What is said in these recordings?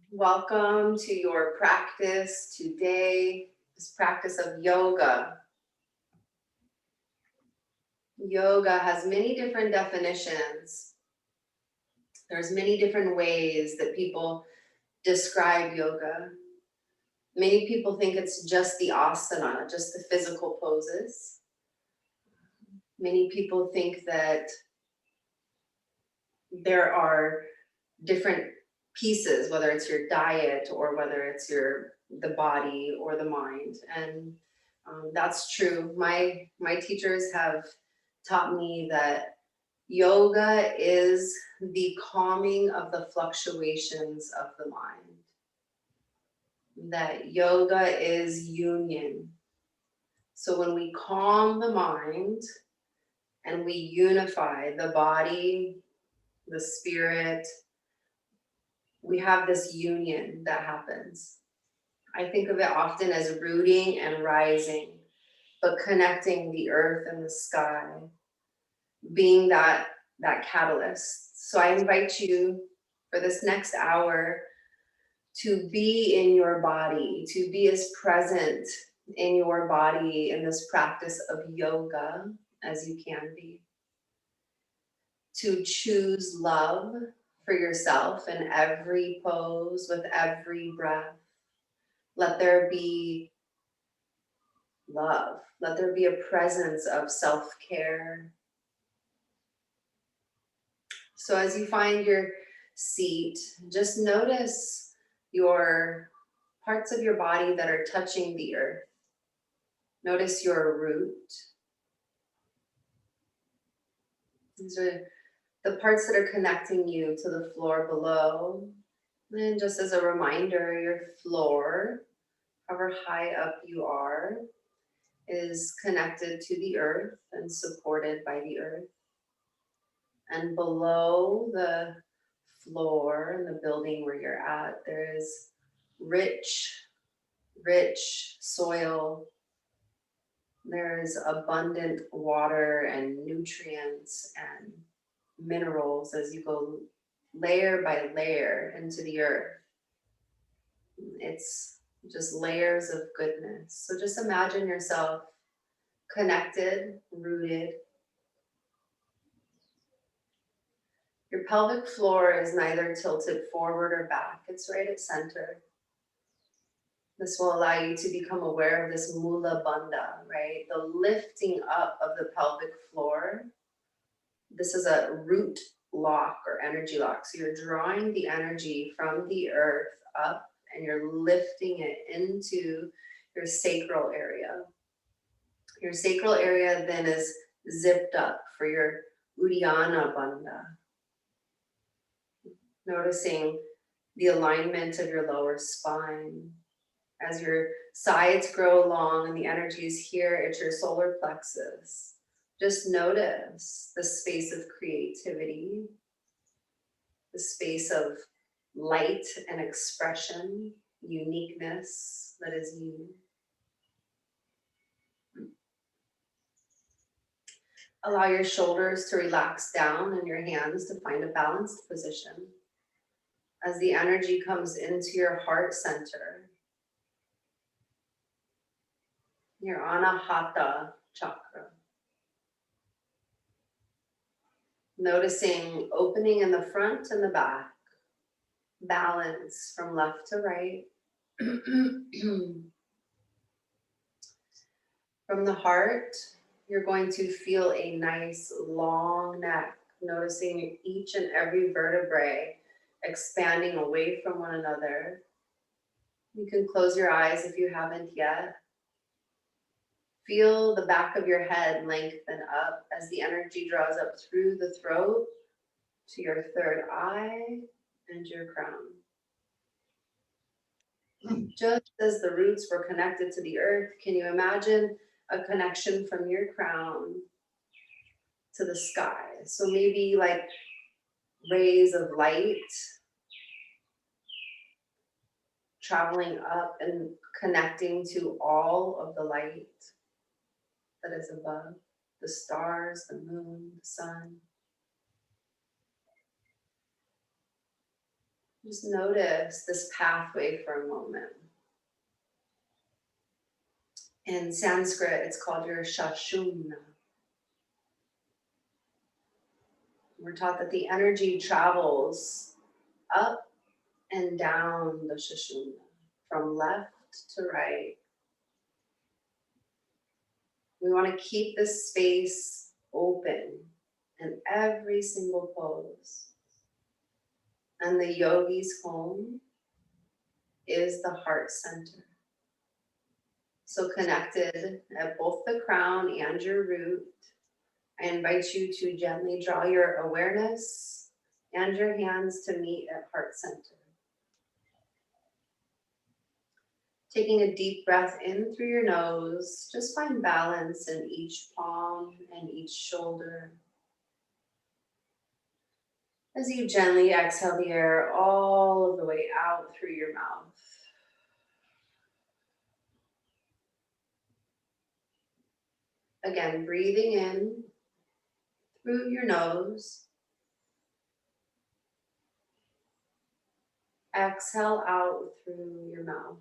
Welcome to your practice today, this practice of yoga. Yoga has many different definitions. There's many different ways that people describe yoga. Many people think it's just the asana, just the physical poses. Many people think that there are different pieces, whether it's your diet or whether it's the body or the mind, and that's true. My teachers have taught me that yoga is the calming of the fluctuations of the mind. That yoga is union. So when we calm the mind and we unify the body, the spirit, we have this union that happens. I think of it often as rooting and rising, but connecting the earth and the sky, being that catalyst. So I invite you for this next hour to be in your body, to be as present in your body in this practice of yoga as you can be. To choose love for yourself in every pose, with every breath. Let there be love. Let there be a presence of self-care. So as you find your seat, just notice your parts of your body that are touching the earth. Notice your root. These are the parts that are connecting you to the floor below. And just as a reminder, your floor, however high up you are, is connected to the earth and supported by the earth. And below the floor in the building where you're at, there is rich soil. There is abundant water and nutrients and minerals as you go layer by layer into the earth. It's just layers of goodness. So just imagine yourself connected, rooted. Your pelvic floor is neither tilted forward or back. It's right at center. This will allow you to become aware of this mula bandha, right? The lifting up of the pelvic floor. This is a root lock or energy lock. So you're drawing the energy from the earth up and you're lifting it into your sacral area. Your sacral area then is zipped up for your Uddiyana bandha. Noticing the alignment of your lower spine. As your sides grow long and the energy is here at your solar plexus, just notice the space of creativity, the space of light and expression, uniqueness that is you. Allow your shoulders to relax down and your hands to find a balanced position. As the energy comes into your heart center, your Anahata chakra. Noticing opening in the front and the back, balance from left to right. From the heart, you're going to feel a nice long neck, noticing each and every vertebrae expanding away from one another. You can close your eyes if you haven't yet. Feel the back of your head lengthen up as the energy draws up through the throat to your third eye and your crown. Just as the roots were connected to the earth, can you imagine a connection from your crown to the sky? So maybe like rays of light traveling up and connecting to all of the light that is above, the stars, the moon, the sun. Just notice this pathway for a moment. In Sanskrit, it's called your Shashuna. We're taught that the energy travels up and down the Shashuna, from left to right. We want to keep this space open in every single pose. And the yogi's home is the heart center. So connected at both the crown and your root, I invite you to gently draw your awareness and your hands to meet at heart center. Taking a deep breath in through your nose, just find balance in each palm and each shoulder. As you gently exhale the air all of the way out through your mouth. Again, breathing in through your nose. Exhale out through your mouth.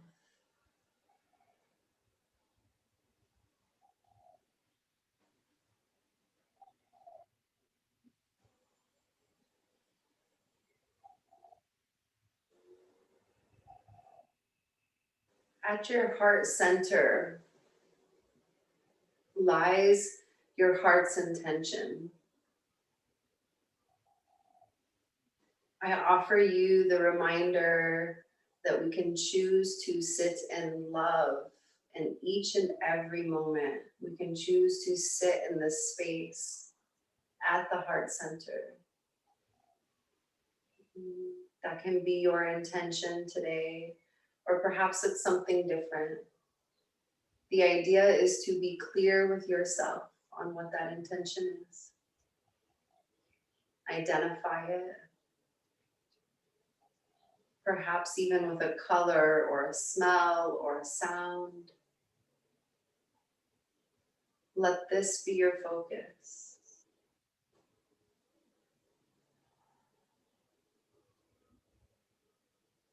At your heart center lies your heart's intention. I offer you the reminder that we can choose to sit in love in each and every moment. We can choose to sit in this space at the heart center. That can be your intention today, or perhaps it's something different. The idea is to be clear with yourself on what that intention is. Identify it. Perhaps even with a color or a smell or a sound. Let this be your focus.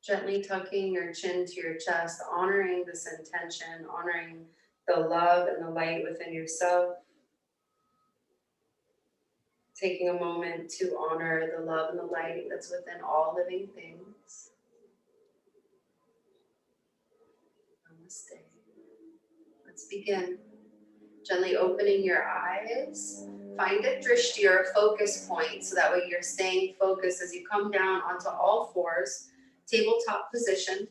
Gently tucking your chin to your chest, honoring this intention, honoring the love and the light within yourself. Taking a moment to honor the love and the light that's within all living things. Namaste. Let's begin. Gently opening your eyes. Find a drishti or a focus point so that way you're staying focused as you come down onto all fours, tabletop position.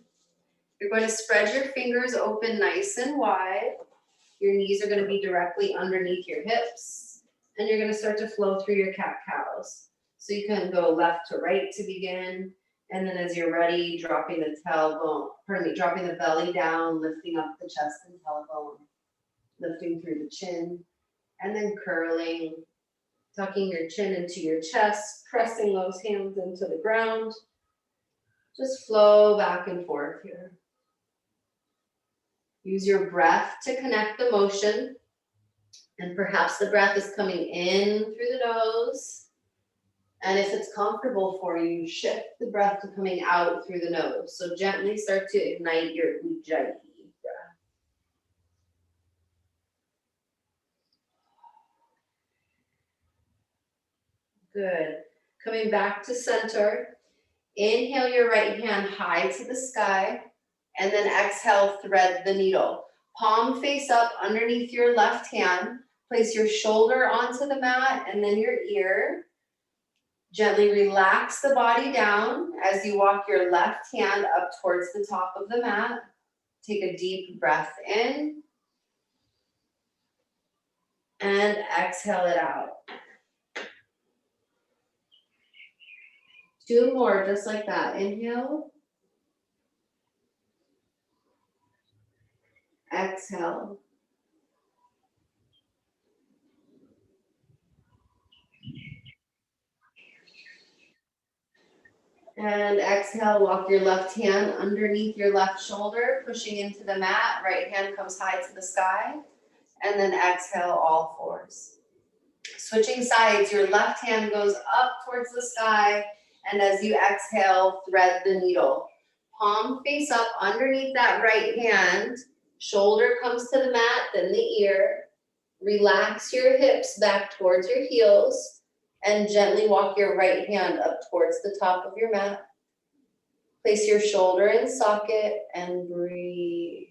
You're going to spread your fingers open nice and wide. Your knees are going to be directly underneath your hips, and you're going to start to flow through your cat-cows. So you can go left to right to begin, and then as you're ready, dropping the dropping the belly down, lifting up the chest and tailbone, lifting through the chin, and then curling, tucking your chin into your chest, pressing those hands into the ground. Just flow back and forth here. Use your breath to connect the motion. And perhaps the breath is coming in through the nose. And if it's comfortable for you, shift the breath to coming out through the nose. So gently start to ignite your ujjayi breath. Good. Coming back to center. Inhale your right hand high to the sky. And then exhale, thread the needle. Palm face up underneath your left hand. Place your shoulder onto the mat and then your ear. Gently relax the body down as you walk your left hand up towards the top of the mat. Take a deep breath in. And exhale it out. 2 more, just like that. Inhale. Exhale. And exhale, walk your left hand underneath your left shoulder, pushing into the mat. Right hand comes high to the sky. And then exhale, all fours. Switching sides, your left hand goes up towards the sky And as you exhale, thread the needle. Palm face up underneath that right hand. Shoulder comes to the mat, then the ear. Relax your hips back towards your heels and gently walk your right hand up towards the top of your mat. Place your shoulder in socket and breathe.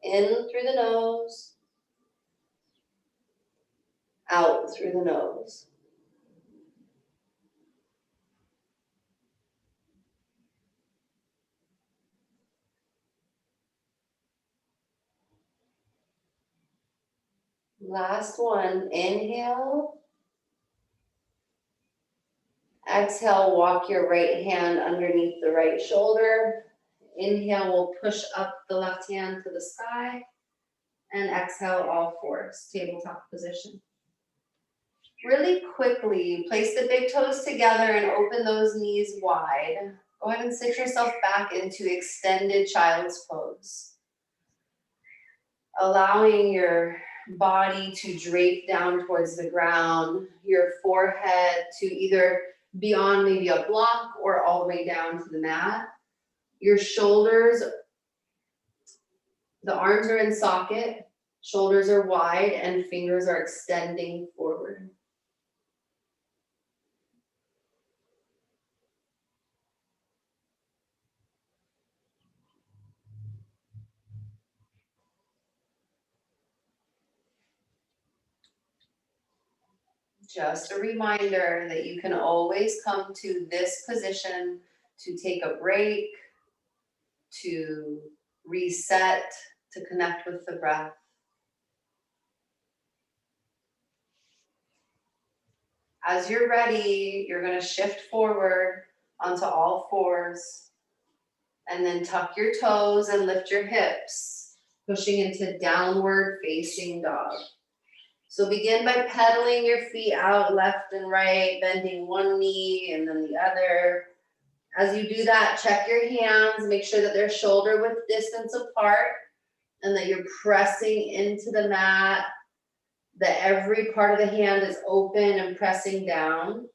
In through the nose, out through the nose. Last one, inhale. Exhale, walk your right hand underneath the right shoulder. Inhale, we'll push up the left hand to the sky. And exhale, all fours, tabletop position. Really quickly, place the big toes together and open those knees wide. Go ahead and sit yourself back into extended child's pose. Allowing your body to drape down towards the ground, your forehead to either be on maybe a block or all the way down to the mat. Your shoulders, the arms are in socket, shoulders are wide, and fingers are extending forward. Just a reminder that you can always come to this position to take a break, to reset, to connect with the breath. As you're ready, you're going to shift forward onto all fours and then tuck your toes and lift your hips, pushing into downward facing dog. So begin by pedaling your feet out left and right, bending one knee and then the other. As you do that, check your hands, make sure that they're shoulder width distance apart and that you're pressing into the mat, that every part of the hand is open and pressing down.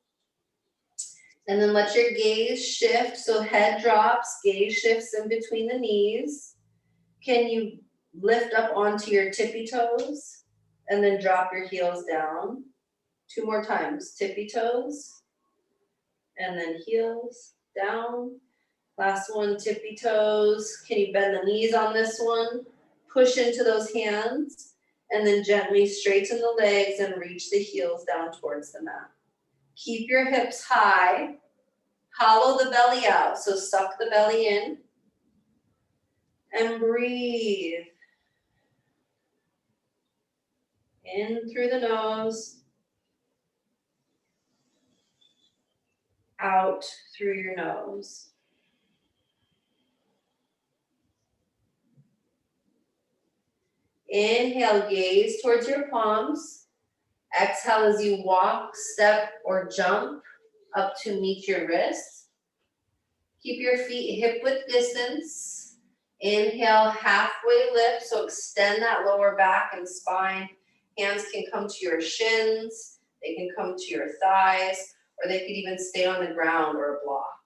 And then let your gaze shift, so head drops, gaze shifts in between the knees. Can you lift up onto your tippy toes and then drop your heels down? 2 more times, tippy toes and then heels down. Last one, tippy toes. Can you bend the knees on this one? Push into those hands and then gently straighten the legs and reach the heels down towards the mat. Keep your hips high. Hollow the belly out, so suck the belly in and breathe. In through the nose, out through your nose. Inhale, gaze towards your palms. Exhale as you walk, step, or jump up to meet your wrists. Keep your feet hip width distance. Inhale, halfway lift, so extend that lower back and spine. Hands can come to your shins, they can come to your thighs, or they could even stay on the ground or a block.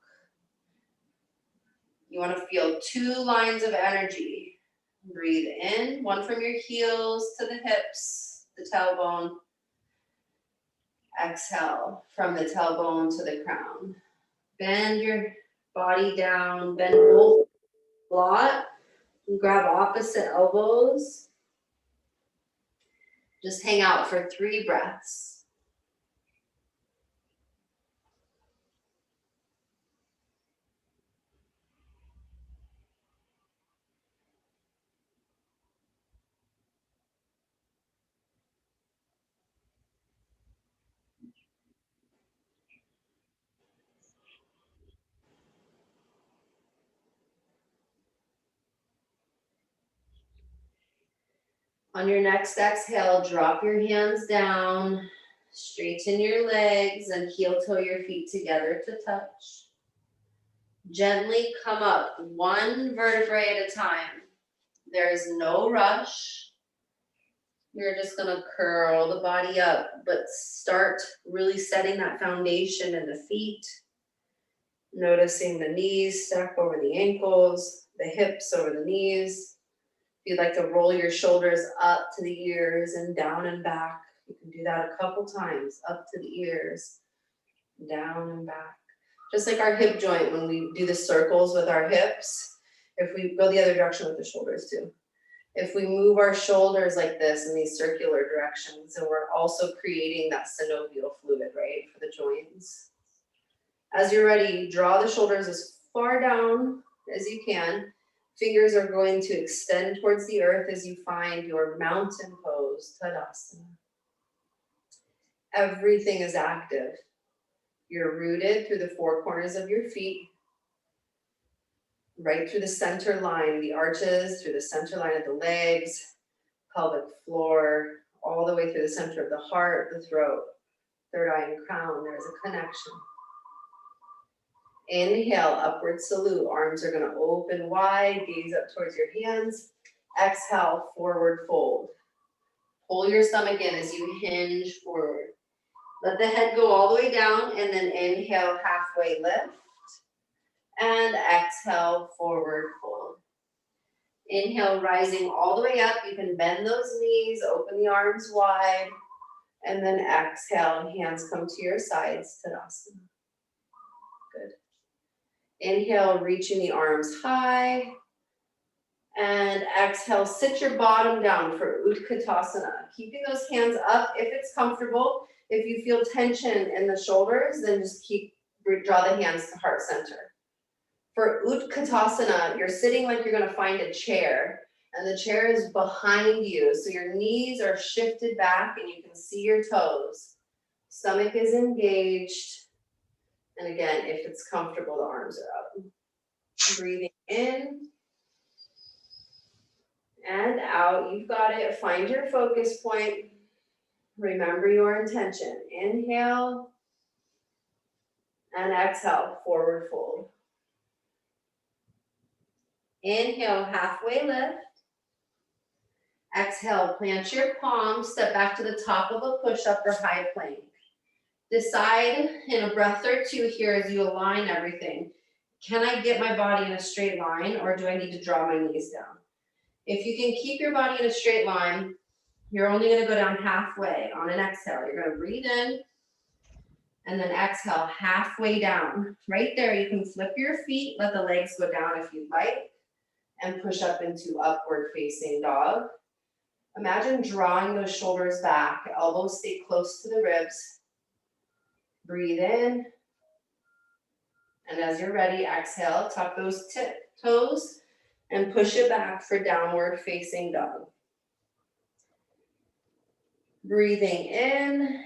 You want to feel 2 lines of energy. Breathe in, one from your heels to the hips, the tailbone. Exhale from the tailbone to the crown. Bend your body down, bend both a lot. Grab opposite elbows. Just hang out for 3 breaths. On your next exhale, drop your hands down, straighten your legs, and heel toe your feet together to touch. Gently come up 1 vertebrae at a time. There is no rush. You're just gonna curl the body up, but start really setting that foundation in the feet. Noticing the knees stack over the ankles, the hips over the knees. If you'd like to roll your shoulders up to the ears and down and back, you can do that a couple times, up to the ears, down and back. Just like our hip joint when we do the circles with our hips, if we go the other direction with the shoulders too. If we move our shoulders like this in these circular directions, and we're also creating that synovial fluid, right, for the joints. As you're ready, draw the shoulders as far down as you can. Fingers are going to extend towards the earth as you find your mountain pose, Tadasana. Everything is active. You're rooted through the four corners of your feet, right through the center line, the arches, through the center line of the legs, pelvic floor, all the way through the center of the heart, the throat, third eye and crown. There's a connection. Inhale, upward salute. Arms are going to open wide, gaze up towards your hands. Exhale, forward fold. Pull your stomach in as you hinge forward. Let the head go all the way down, and then inhale, halfway lift. And exhale, forward fold. Inhale, rising all the way up. You can bend those knees, open the arms wide. And then exhale, hands come to your sides, Tadasana. Good. Inhale, reaching the arms high. And exhale, sit your bottom down for Utkatasana. Keeping those hands up if it's comfortable. If you feel tension in the shoulders, then just draw the hands to heart center. For Utkatasana, you're sitting like you're gonna find a chair, and the chair is behind you. So your knees are shifted back and you can see your toes. Stomach is engaged. And again, if it's comfortable, the arms are up. Breathing in and out. You've got it. Find your focus point. Remember your intention. Inhale and exhale, forward fold. Inhale, halfway lift. Exhale, plant your palms, step back to the top of a push-up or high plank. Decide in a breath or two here as you align everything. Can I get my body in a straight line, or do I need to draw my knees down? If you can keep your body in a straight line, you're only going to go down halfway on an exhale. You're going to breathe in and then exhale halfway down. Right there, you can flip your feet, let the legs go down if you'd like, and push up into upward facing dog. Imagine drawing those shoulders back, elbows stay close to the ribs. Breathe in. And as you're ready, exhale, tuck those toes and push it back for downward facing dog. Breathing in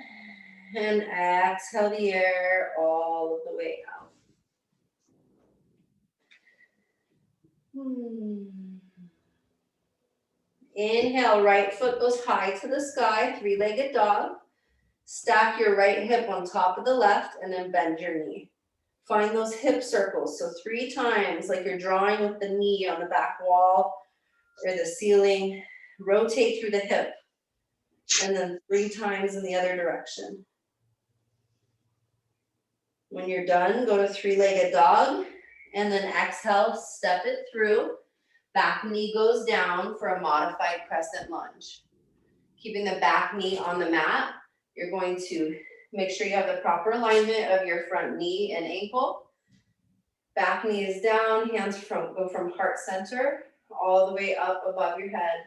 and exhale the air all of the way out. Inhale, right foot goes high to the sky, three-legged dog. Stack your right hip on top of the left and then bend your knee. Find those hip circles. So 3 times, like you're drawing with the knee on the back wall or the ceiling. Rotate through the hip. And then 3 times in the other direction. When you're done, go to three-legged dog. And then exhale, step it through. Back knee goes down for a modified crescent lunge. Keeping the back knee on the mat, you're going to make sure you have the proper alignment of your front knee and ankle. Back knee is down, hands go from heart center all the way up above your head.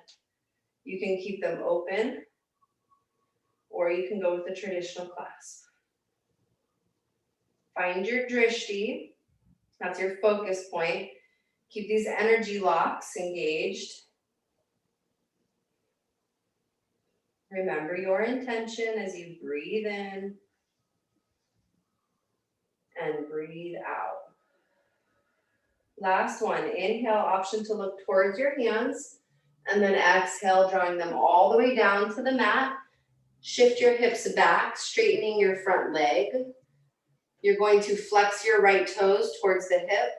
You can keep them open, or you can go with the traditional clasp. Find your drishti, that's your focus point. Keep these energy locks engaged. Remember your intention as you breathe in and breathe out. Last one, inhale, option to look towards your hands, and then exhale, drawing them all the way down to the mat. Shift your hips back, straightening your front leg. You're going to flex your right toes towards the hip.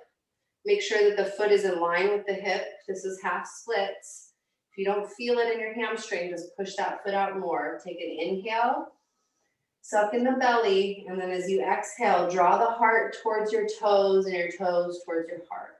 Make sure that the foot is in line with the hip. This is half splits. If If you don't feel it in your hamstring, just push that foot out more. Take an inhale, suck in the belly, and then as you exhale, draw the heart towards your toes and your toes towards your heart.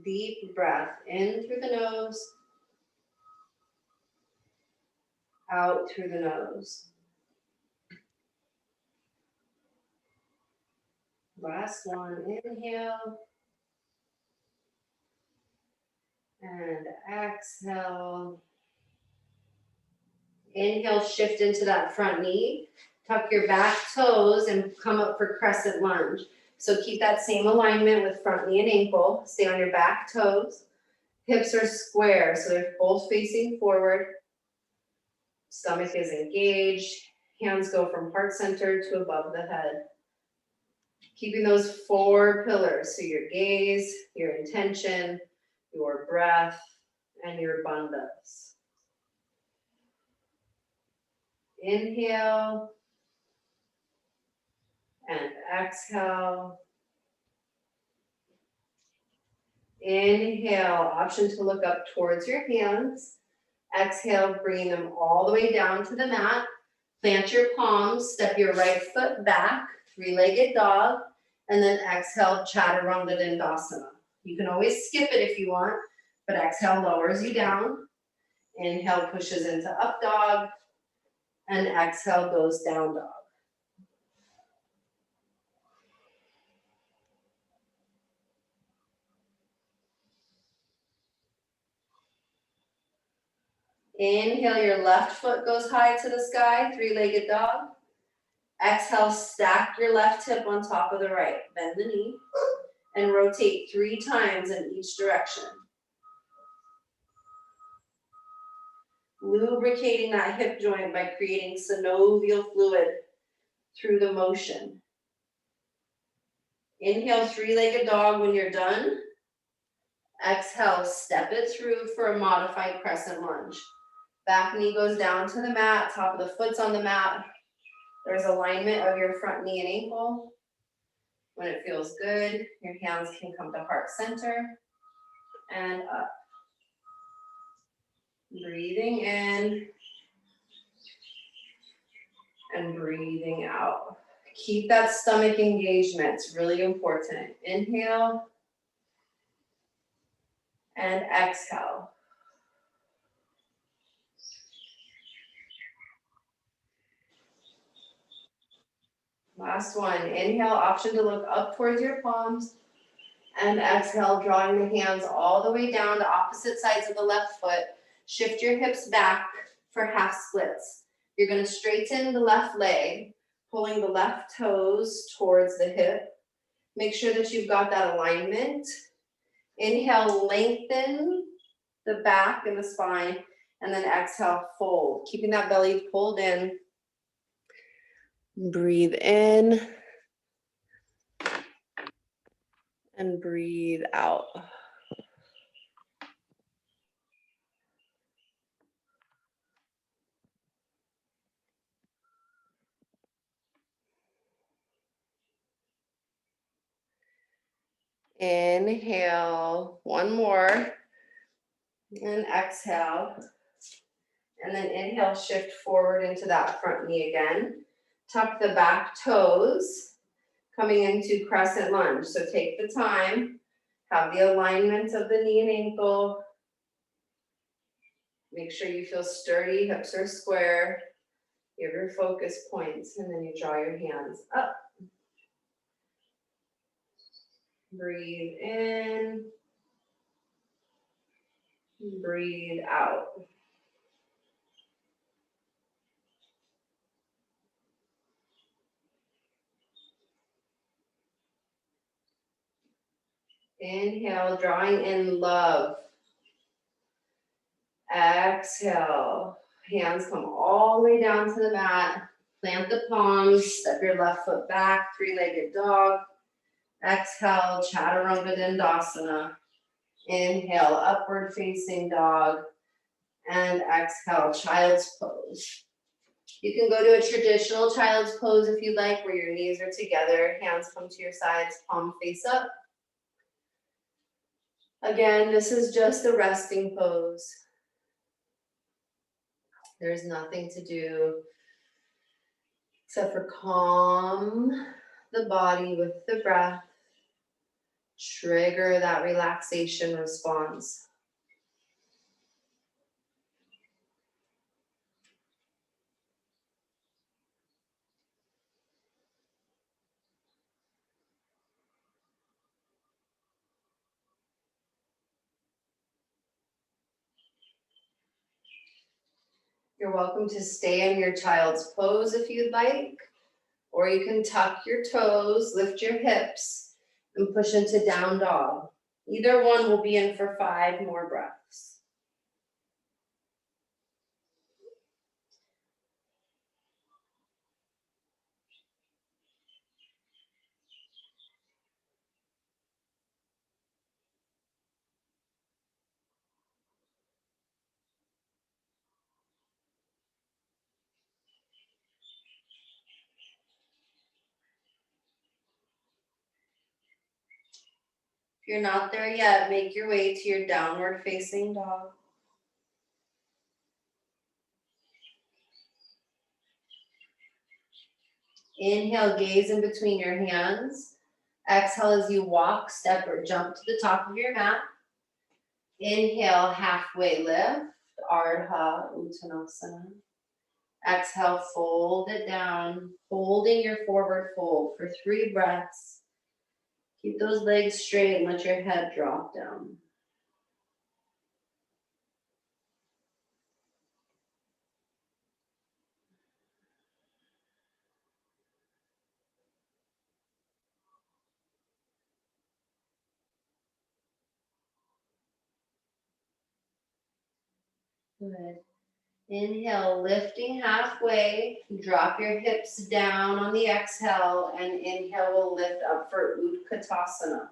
Deep breath in through the nose, out through the nose. Last one, inhale. And exhale. Inhale, shift into that front knee. Tuck your back toes and come up for crescent lunge. So keep that same alignment with front knee and ankle. Stay on your back toes. Hips are square, so they're both facing forward. Stomach is engaged. Hands go from heart center to above the head. Keeping those 4 pillars, so your gaze, your intention, your breath, and your bhandas. Inhale and exhale. Inhale, option to look up towards your hands. Exhale, bringing them all the way down to the mat. Plant your palms, step your right foot back, 3-legged dog, and then exhale, Chaturanga. You can always skip it if you want, but exhale lowers you down. Inhale pushes into up dog, and exhale goes down dog. Inhale, your left foot goes high to the sky, 3-legged dog. Exhale, stack your left hip on top of the right. Bend the knee and rotate 3 times in each direction. Lubricating that hip joint by creating synovial fluid through the motion. Inhale, 3-legged dog when you're done. Exhale, step it through for a modified crescent lunge. Back knee goes down to the mat, top of the foot's on the mat. There's alignment of your front knee and ankle. When it feels good, your hands can come to heart center and up. Breathing in and breathing out. Keep that stomach engagement, it's really important. Inhale and exhale. Last one, inhale, option to look up towards your palms, and exhale, drawing the hands all the way down to opposite sides of the left foot. Shift your hips back for half splits. You're gonna straighten the left leg, pulling the left toes towards the hip. Make sure that you've got that alignment. Inhale, lengthen the back and the spine, and then exhale, fold. Keeping that belly pulled in. Breathe in and breathe out. Inhale, one more, and exhale. And then inhale, shift forward into that front knee again. Tuck the back toes, coming into crescent lunge. So take the time, have the alignment of the knee and ankle. Make sure you feel sturdy, hips are square. You have your focus points, and then you draw your hands up. Breathe in, breathe out. Inhale, drawing in love. Exhale, hands come all the way down to the mat. Plant the palms, step your left foot back, 3-legged dog. Exhale, Chaturanga. Inhale, upward facing dog. And exhale, child's pose. You can go to a traditional child's pose if you'd like, where your knees are together, hands come to your sides, palm face up. Again, this is just a resting pose. There's nothing to do except for calm the body with the breath, trigger that relaxation response. You're welcome to stay in your child's pose if you'd like, or you can tuck your toes, lift your hips, and push into down dog. Either one will be in for 5 more breaths. If you're not there yet, make your way to your downward facing dog. Inhale, gaze in between your hands. Exhale as you walk, step, or jump to the top of your mat. Inhale, halfway lift, Ardha Uttanasana. Exhale, fold it down, holding your forward fold for 3 breaths. Keep those legs straight and let your head drop down. Good. Inhale, lifting halfway, drop your hips down on the exhale, and inhale will lift up for Utkatasana.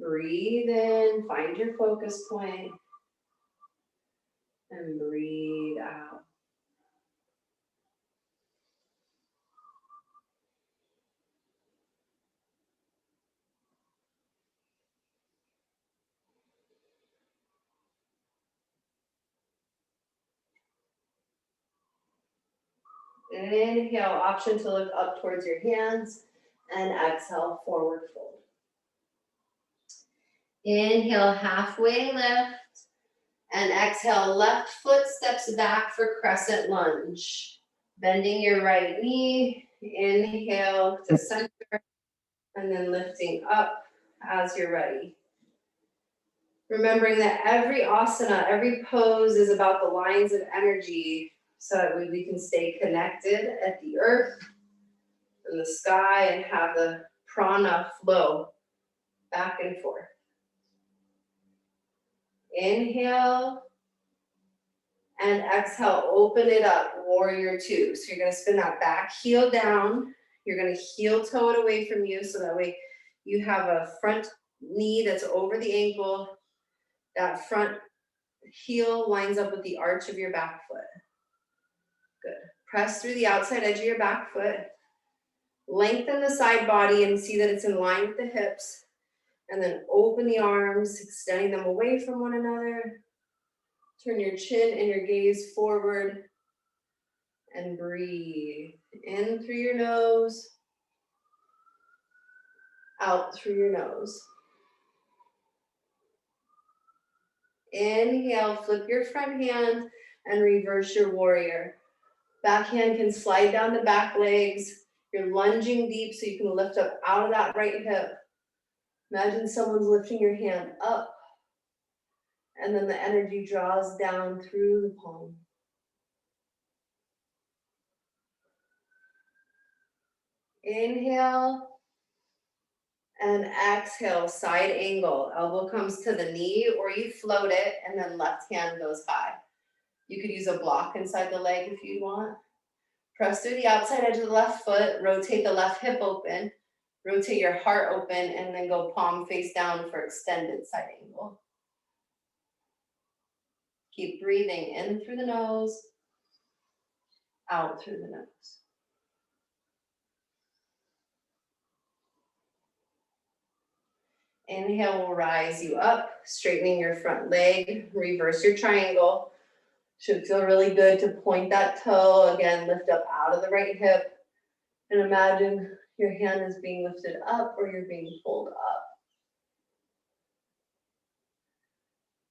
Breathe in, find your focus point, and breathe out. Inhale, option to look up towards your hands, and exhale, forward fold. Inhale, halfway lift, and exhale, left foot steps back for Crescent Lunge. Bending your right knee, inhale to center, and then lifting up as you're ready. Remembering that every asana, every pose is about the lines of energy so that we can stay connected at the earth and the sky and have the prana flow back and forth. Inhale and exhale, open it up, warrior 2. So you're gonna spin that back heel down. You're gonna heel toe it away from you so that way you have a front knee that's over the ankle. That front heel lines up with the arch of your back foot. Good. Press through the outside edge of your back foot. Lengthen the side body and see that it's in line with the hips. And then open the arms, extending them away from one another. Turn your chin and your gaze forward. And breathe. In through your nose. Out through your nose. Inhale, flip your front hand and reverse your warrior. Back hand can slide down the back legs. You're lunging deep so you can lift up out of that right hip. Imagine someone's lifting your hand up, and then the energy draws down through the palm. Inhale and exhale, side angle. Elbow comes to the knee, or you float it, and then left hand goes high. You could use a block inside the leg if you want. Press through the outside edge of the left foot, rotate the left hip open, rotate your heart open, and then go palm face down for extended side angle. Keep breathing in through the nose, out through the nose. Inhale will rise you up, straightening your front leg, reverse your triangle. Should feel really good to point that toe. Again, lift up out of the right hip and imagine your hand is being lifted up or you're being pulled up.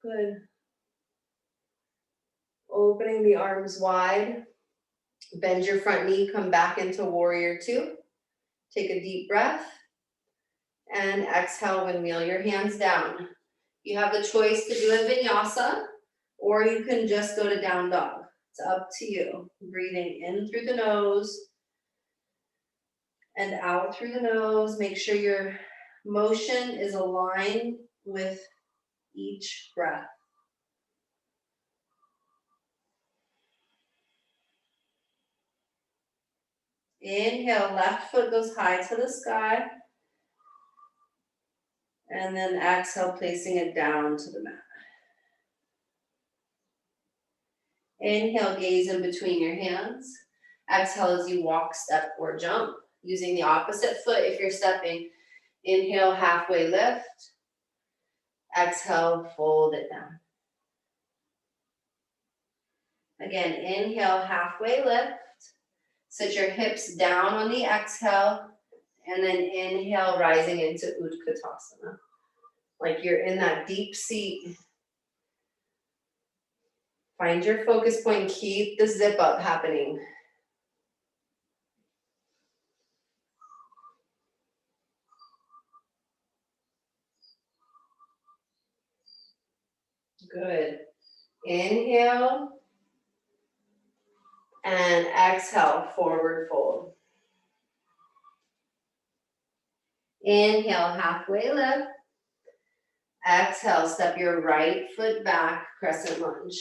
Good. Opening the arms wide. Bend your front knee, come back into warrior two. Take a deep breath. And exhale, windmill your hands down. You have the choice to do a vinyasa, or you can just go to down dog. It's up to you. Breathing in through the nose and out through the nose. Make sure your motion is aligned with each breath. Inhale, left foot goes high to the sky. And then exhale, placing it down to the mat. Inhale, gaze in between your hands. Exhale as you walk, step, or jump. Using the opposite foot if you're stepping. Inhale, halfway lift. Exhale, fold it down. Again, inhale, halfway lift. Sit your hips down on the exhale. And then inhale, rising into Utkatasana. Like you're in that deep seat. Find your focus point. Keep the zip up happening. Good. Inhale. And exhale, forward fold. Inhale, halfway lift. Exhale, step your right foot back, crescent lunge.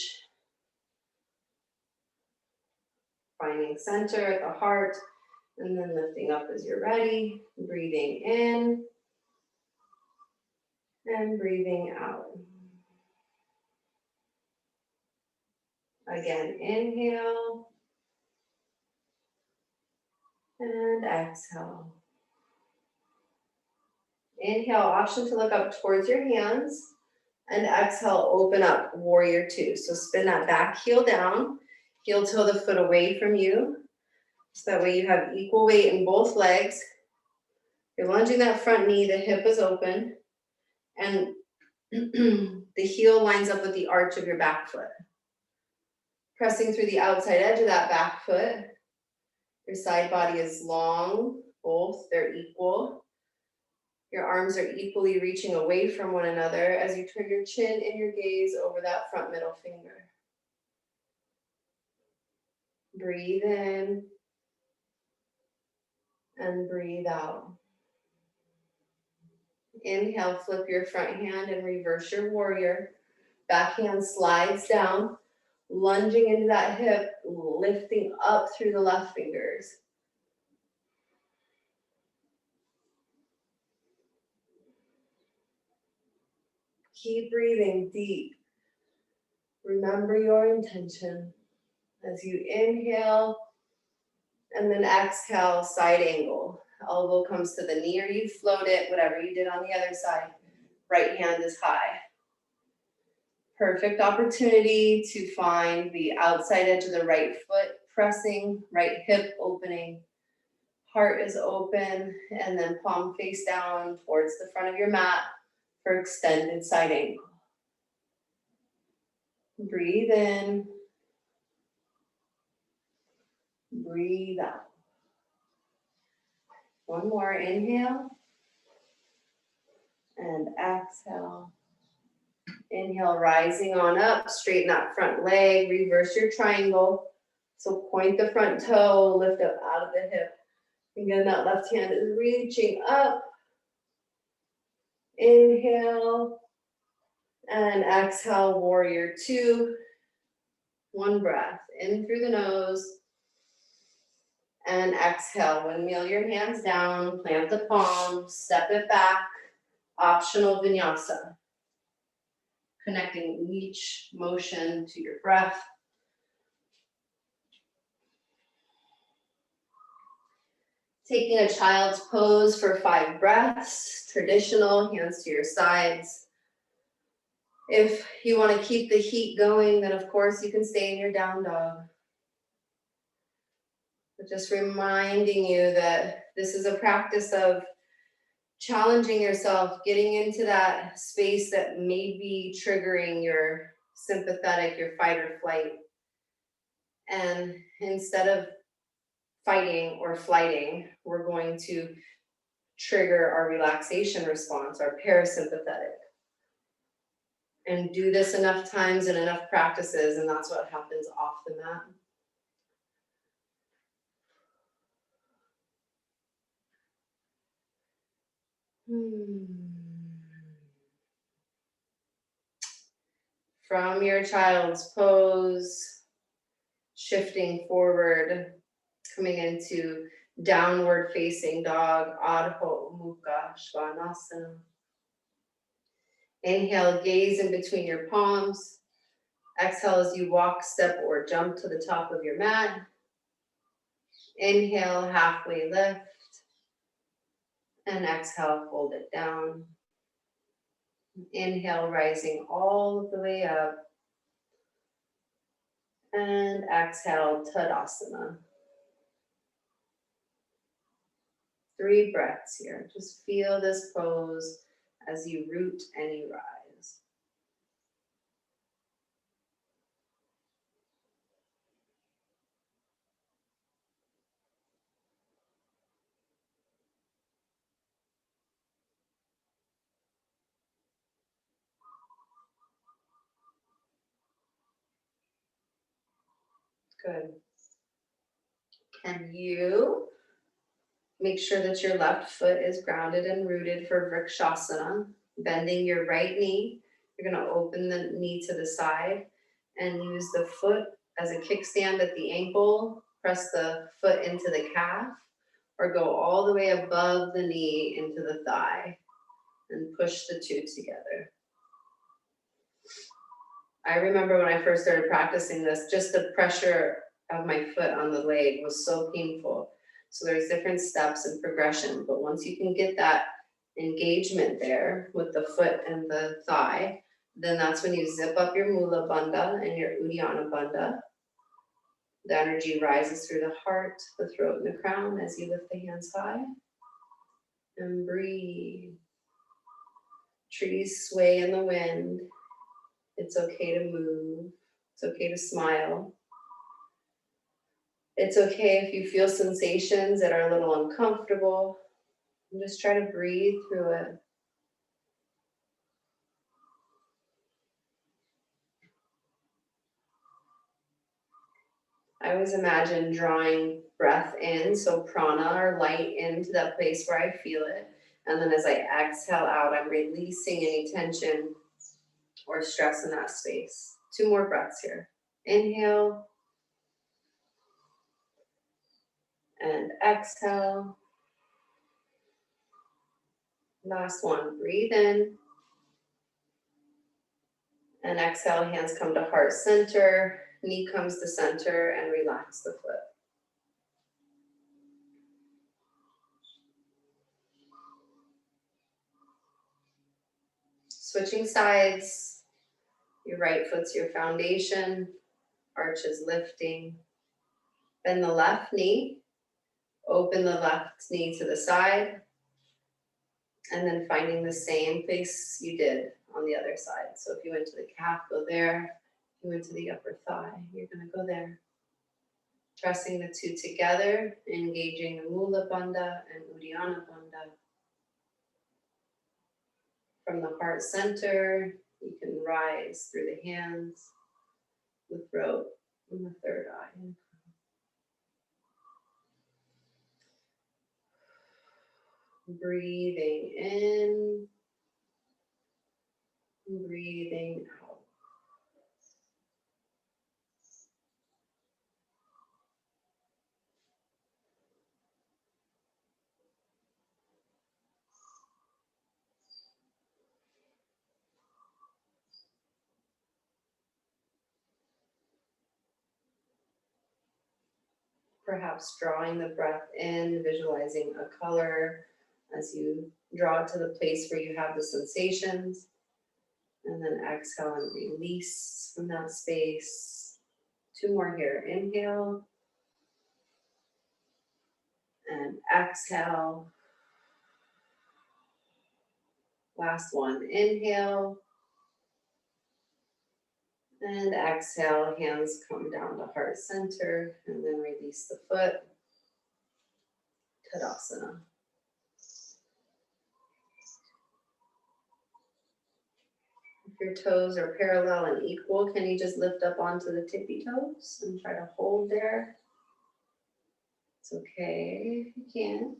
Finding center at the heart, and then lifting up as you're ready. Breathing in, and breathing out. Again, inhale, and exhale. Inhale, option to look up towards your hands, and exhale, open up, warrior two. So spin that back heel down, heel toe the foot away from you. So that way you have equal weight in both legs. You're lunging that front knee, the hip is open, and the heel lines up with the arch of your back foot. Pressing through the outside edge of that back foot. Your side body is long, both, they're equal. Your arms are equally reaching away from one another as you turn your chin and your gaze over that front middle finger. Breathe in and breathe out. Inhale, flip your front hand and reverse your warrior. Back hand slides down, lunging into that hip, lifting up through the left fingers. Keep breathing deep. Remember your intention as you inhale and then exhale, side angle. Elbow comes to the knee or you float it, whatever you did on the other side. Right hand is high. Perfect opportunity to find the outside edge of the right foot pressing, right hip opening. Heart is open, and then palm face down towards the front of your mat for extended side angle. Breathe in. Breathe out. One more, inhale. And exhale. Inhale, rising on up, straighten that front leg, reverse your triangle. So point the front toe, lift up out of the hip. Again, that left hand is reaching up. Inhale. And exhale, warrior two. One breath, in through the nose. And exhale, windmill your hands down, plant the palms, step it back. Optional vinyasa. connecting each motion to your breath. Taking a child's pose for 5 breaths, traditional, hands to your sides. If you want to keep the heat going, then of course you can stay in your down dog. But just reminding you that this is a practice of challenging yourself, getting into that space that may be triggering your sympathetic, your fight or flight. And instead of fighting or flighting, we're going to trigger our relaxation response, our parasympathetic. And do this enough times and enough practices, and that's what happens off the mat. From your child's pose, shifting forward, coming into downward facing dog, Adho Mukha Svanasana. Inhale, gaze in between your palms. Exhale as you walk, step, or jump to the top of your mat. Inhale, halfway lift. And exhale, fold it down. Inhale, rising all the way up. And exhale, Tadasana. 3 breaths here. Just feel this pose as you root and you rise. Good. Can you make sure that your left foot is grounded and rooted for Vrikshasana, bending your right knee. You're going to open the knee to the side and use the foot as a kickstand at the ankle. Press the foot into the calf or go all the way above the knee into the thigh and push the 2 together. I remember when I first started practicing this, just the pressure of my foot on the leg was so painful. So there's different steps and progression, but once you can get that engagement there with the foot and the thigh, then that's when you zip up your Mula Bandha and your Uddiyana Bandha. The energy rises through the heart, the throat, and the crown as you lift the hands high. And breathe. Trees sway in the wind. It's okay to move. It's okay to smile. It's okay if you feel sensations that are a little uncomfortable. And just try to breathe through it. I always imagine drawing breath in, so prana or light into that place where I feel it. And then as I exhale out, I'm releasing any tension or stress in that space. 2 more breaths here. Inhale. And exhale. Last one, breathe in. And exhale, hands come to heart center, knee comes to center, and relax the foot. Switching sides, your right foot's your foundation, arch is lifting. Bend the left knee, open the left knee to the side, and then finding the same place you did on the other side. So if you went to the calf, go there. If you went to the upper thigh, you're gonna go there. Pressing the 2 together, engaging the Mula Bandha and Uddiyana Bandha. From the heart center, you can rise through the hands, the throat, and the third eye. Breathing in, breathing out. Perhaps drawing the breath in, visualizing a color as you draw it to the place where you have the sensations. And then exhale and release from that space. 2 more here. Inhale. And exhale. Last one. Inhale. And exhale. Hands come down to heart center. And then release the foot. Tadasana. If your toes are parallel and equal, can you just lift up onto the tippy toes and try to hold there? It's okay if you can.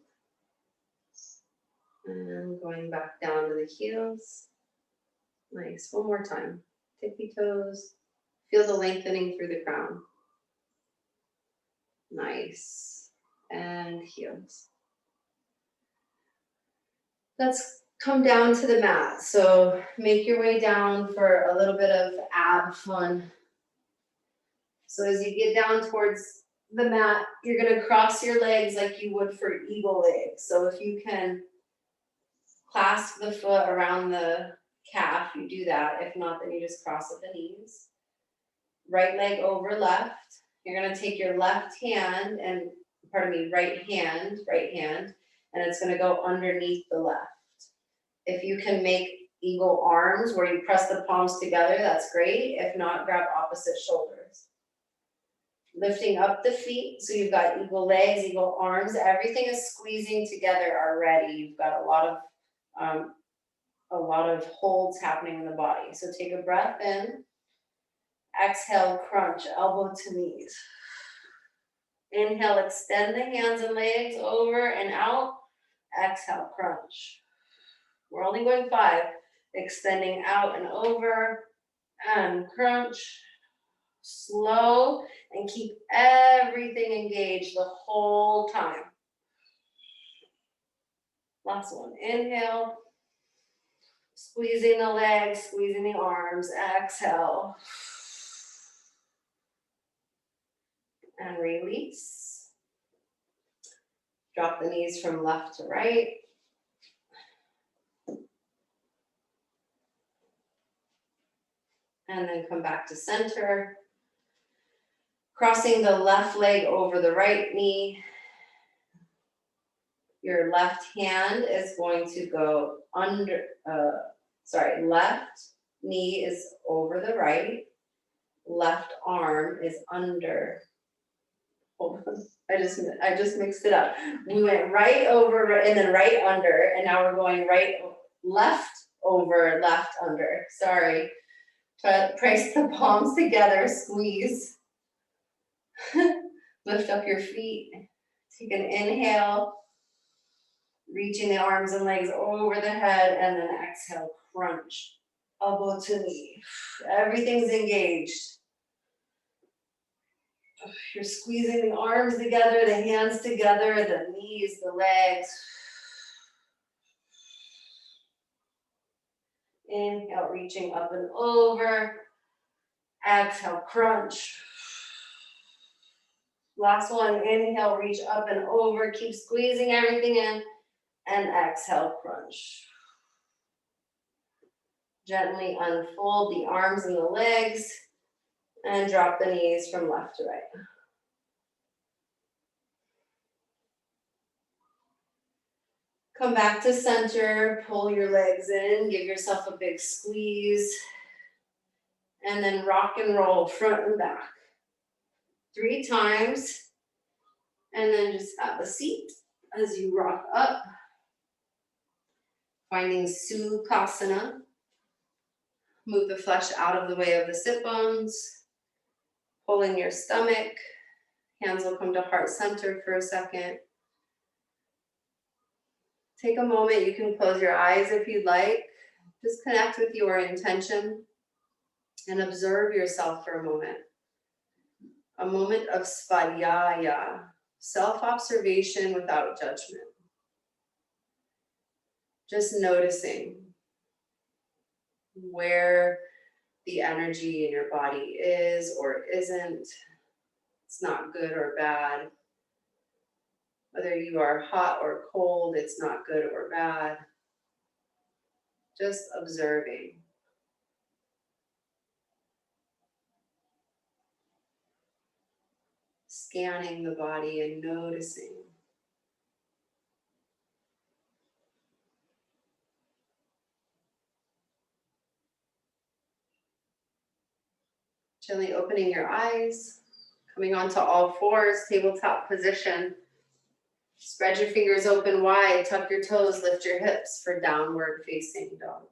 And going back down to the heels. Nice. One more time. Tippy toes. Feel the lengthening through the crown. Nice. And heels. Let's come down to the mat. So make your way down for a little bit of ab fun. So as you get down towards the mat, you're going to cross your legs like you would for eagle legs. So if you can clasp the foot around the calf, you do that. If not, then you just cross at the knees. Right leg over left. You're going to take your left hand and, right hand, and it's going to go underneath the left. If you can make eagle arms where you press the palms together, that's great. If not, grab opposite shoulders. Lifting up the feet, so you've got eagle legs, eagle arms, everything is squeezing together already. You've got a lot of holds happening in the body. So take a breath in, exhale, crunch, elbow to knees. Inhale, extend the hands and legs over and out. Exhale, crunch. We're only going 5. Extending out and over and crunch. Slow and keep everything engaged the whole time. Last one. Inhale. Squeezing the legs, squeezing the arms. Exhale. And release. Drop the knees from left to right. And then come back to center. Crossing the left leg over the right knee. Your left hand is going to go left knee is over the right. Left arm is under. Hold on. I just mixed it up. We went right over and then right under, and now we're going left over, left under. Sorry. Try to press the palms together, squeeze. Lift up your feet. Take an inhale. Reaching the arms and legs over the head, and then exhale, crunch. Elbow to knee. Everything's engaged. You're squeezing the arms together, the hands together, the knees, the legs. Inhale, reaching up and over. Exhale, crunch. Last one, inhale, reach up and over. Keep squeezing everything in. And exhale, crunch. Gently unfold the arms and the legs. And drop the knees from left to right. Come back to center, pull your legs in, give yourself a big squeeze. And then rock and roll front and back. 3 times. And then just have a seat as you rock up. Finding Tsukasana. Move the flesh out of the way of the sit bones. Pulling your stomach. Hands will come to heart center for a second. Take a moment. You can close your eyes if you'd like. Just connect with your intention and observe yourself for a moment. A moment of svadhyaya, self-observation without judgment. Just noticing where the energy in your body is or isn't. It's not good or bad. Whether you are hot or cold, it's not good or bad. Just observing. Scanning the body and noticing. Gently opening your eyes, coming onto all fours, tabletop position. Spread your fingers open wide, tuck your toes, lift your hips for downward facing dog.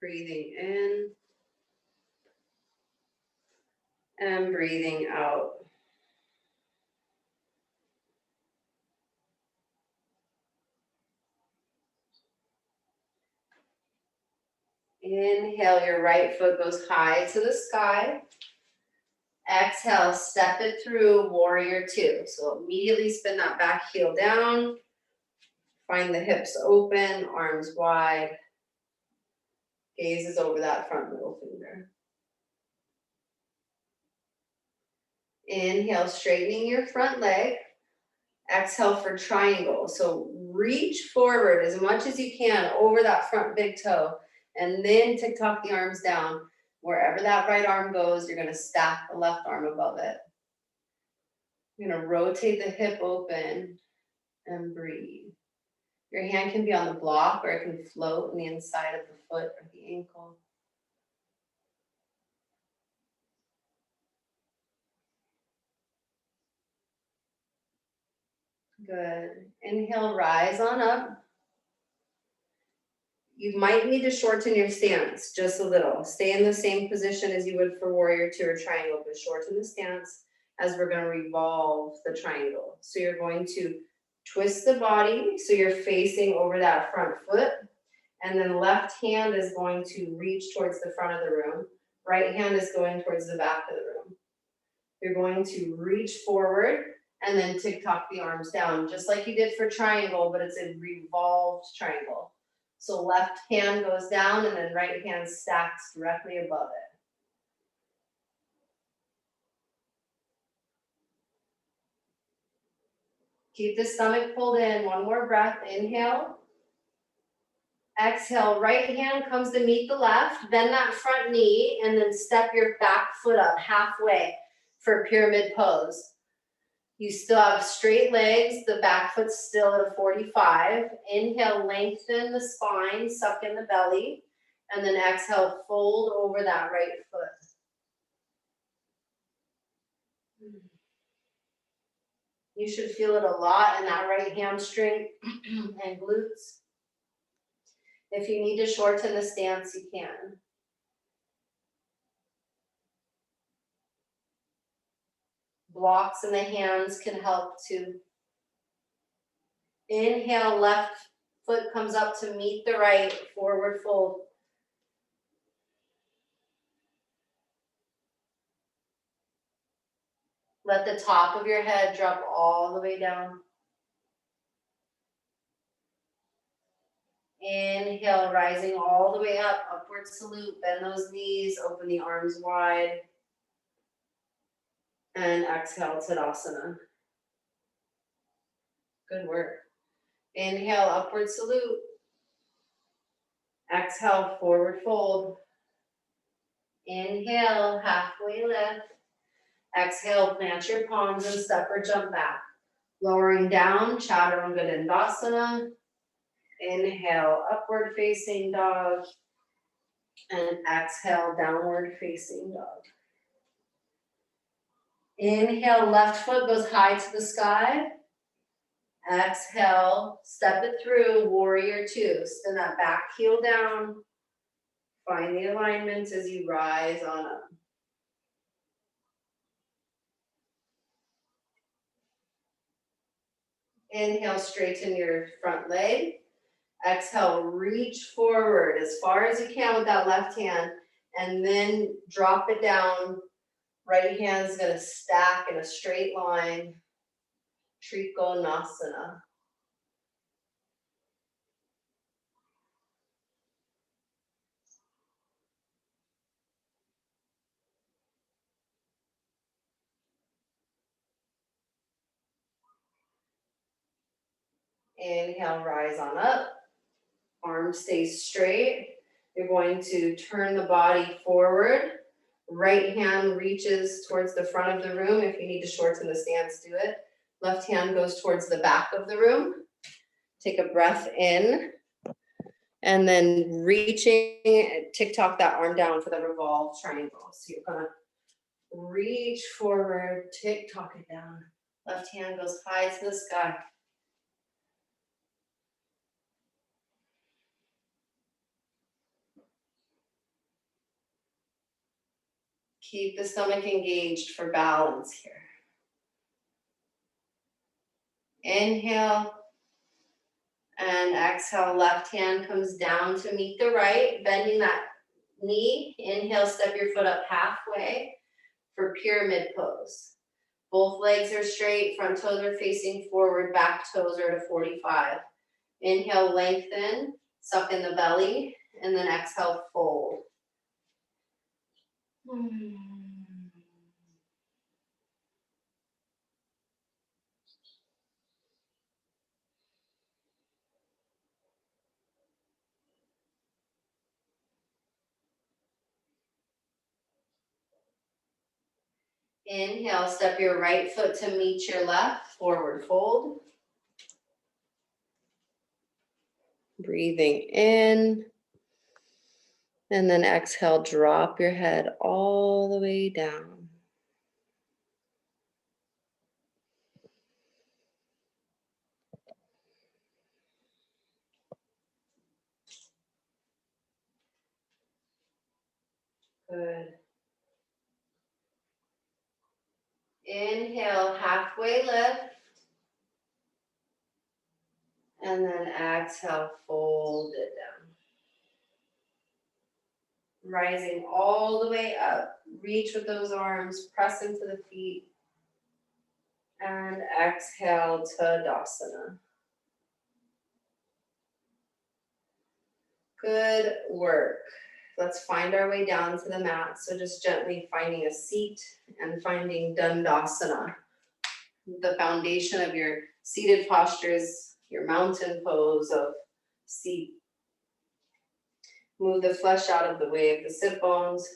Breathing in and breathing out. Inhale, your right foot goes high to the sky. Exhale, step it through, warrior two. So immediately spin that back heel down. Find the hips open, arms wide. Gaze is over that front middle finger. Inhale, straightening your front leg. Exhale for triangle. So reach forward as much as you can over that front big toe. And then tuck the arms down. Wherever that right arm goes, you're going to stack the left arm above it. You're going to rotate the hip open and breathe. Your hand can be on the block or it can float on the inside of the foot or the ankle. Good. Inhale, rise on up. You might need to shorten your stance just a little. Stay in the same position as you would for warrior two or triangle, but shorten the stance as we're going to revolve the triangle. So you're going to twist the body so you're facing over that front foot, and then left hand is going to reach towards the front of the room. Right hand is going towards the back of the room. You're going to reach forward and then tuck the arms down, just like you did for triangle, but it's a revolved triangle. So left hand goes down and then right hand stacks directly above it. Keep the stomach pulled in. One more breath. Inhale. Exhale. Right hand comes to meet the left. Bend that front knee and then step your back foot up halfway for pyramid pose. You still have straight legs. The back foot's still at a 45. Inhale, lengthen the spine, suck in the belly. And then exhale, fold over that right foot. You should feel it a lot in that right hamstring and glutes. If you need to shorten the stance, you can. Blocks in the hands can help too. Inhale, left foot comes up to meet the right, forward fold. Let the top of your head drop all the way down. Inhale, rising all the way up, upward salute, bend those knees, open the arms wide. And exhale, Tadasana. Good work. Inhale, upward salute. Exhale, forward fold. Inhale, halfway lift. Exhale, plant your palms and step or jump back. Lowering down, Chaturanga Dandasana. Inhale, upward facing dog. And exhale, downward facing dog. Inhale, left foot goes high to the sky. Exhale, step it through, warrior two. Spin that back heel down. Find the alignment as you rise on up. Inhale, straighten your front leg. Exhale, reach forward as far as you can with that left hand, and then drop it down. Right hand's gonna stack in a straight line. Trikonasana. Inhale, rise on up. Arms stay straight. You're going to turn the body forward. Right hand reaches towards the front of the room. If you need to shorten the stance, do it. Left hand goes towards the back of the room. Take a breath in. And then reaching, tick-tock that arm down for the Revolve Triangle. So you're gonna reach forward, tick-tock it down. Left hand goes high to the sky. Keep the stomach engaged for balance here. Inhale and exhale, left hand comes down to meet the right, bending that knee. Inhale, step your foot up halfway for pyramid pose. Both legs are straight, front toes are facing forward, back toes are to 45. Inhale, lengthen, suck in the belly, and then exhale, fold. Inhale, step your right foot to meet your left, forward fold. Breathing in. And then exhale, drop your head all the way down. Good. Inhale, halfway lift. And then exhale, fold it down. Rising all the way up. Reach with those arms, press into the feet. And exhale, Tadasana. Good work. Let's find our way down to the mat. So just gently finding a seat and finding Dandasana. The foundation of your seated posture is your mountain pose of seat. Move the flesh out of the way of the sit bones.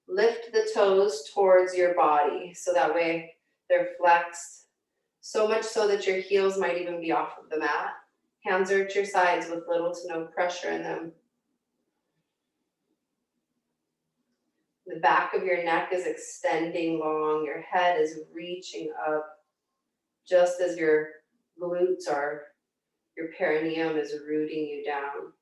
Lift the toes towards your body so that way they're flexed. So much so that your heels might even be off of the mat. Hands are at your sides with little to no pressure in them. The back of your neck is extending long. Your head is reaching up just as your glutes are. Your perineum is rooting you down.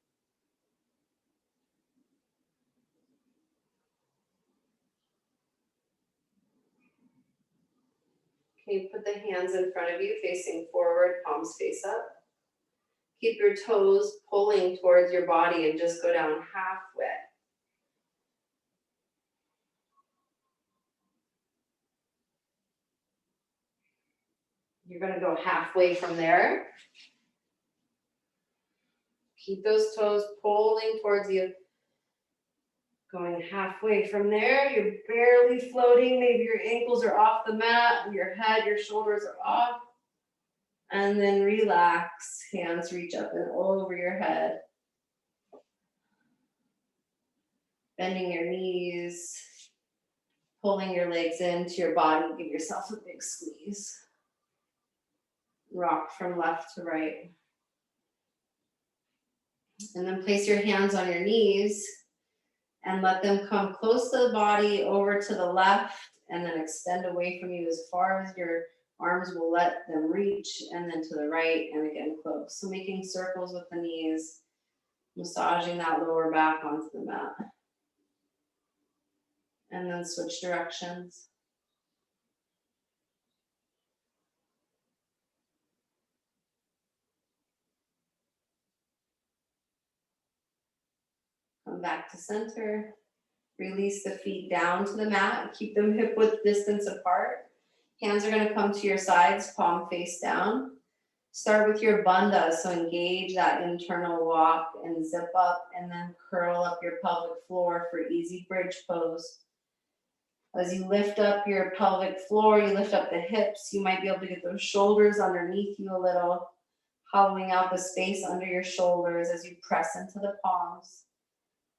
Can you put the hands in front of you facing forward, palms face up? Keep your toes pulling towards your body and just go down halfway. You're going to go halfway from there. Keep those toes pulling towards you. Going halfway from there, you're barely floating. Maybe your ankles are off the mat, your head, your shoulders are off. And then relax, hands reach up and over your head. Bending your knees, pulling your legs into your body, give yourself a big squeeze. Rock from left to right. And then place your hands on your knees and let them come close to the body, over to the left, and then extend away from you as far as your arms will let them reach, and then to the right, and again close. So making circles with the knees, massaging that lower back onto the mat. And then switch directions. Come back to center. Release the feet down to the mat. Keep them hip width distance apart. Hands are going to come to your sides, palm face down. Start with your bhandas, so engage that internal walk and zip up, and then curl up your pelvic floor for easy bridge pose. As you lift up your pelvic floor, you lift up the hips. You might be able to get those shoulders underneath you a little. hollowing out the space under your shoulders as you press into the palms.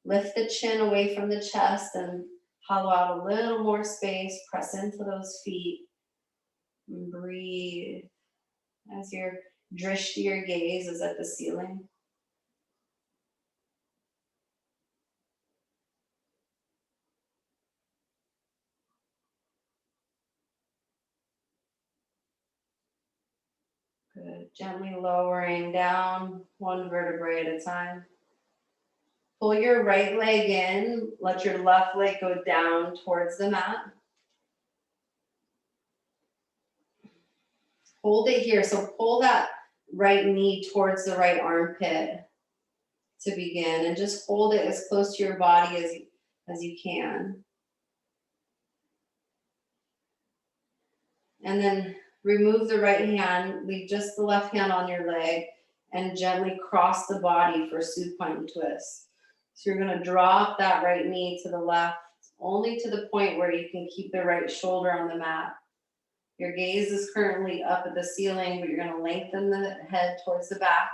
Lift the chin away from the chest and hollow out a little more space. Press into those feet. And breathe as your drishti, your gaze, is at the ceiling. Good. Gently lowering down one vertebrae at a time. Pull your right leg in. Let your left leg go down towards the mat. Hold it here. So pull that right knee towards the right armpit to begin, and just hold it as close to your body as you can. And then remove the right hand, leave just the left hand on your leg, and gently cross the body for supine twist. So you're going to drop that right knee to the left, only to the point where you can keep the right shoulder on the mat. Your gaze is currently up at the ceiling, but you're going to lengthen the head towards the back,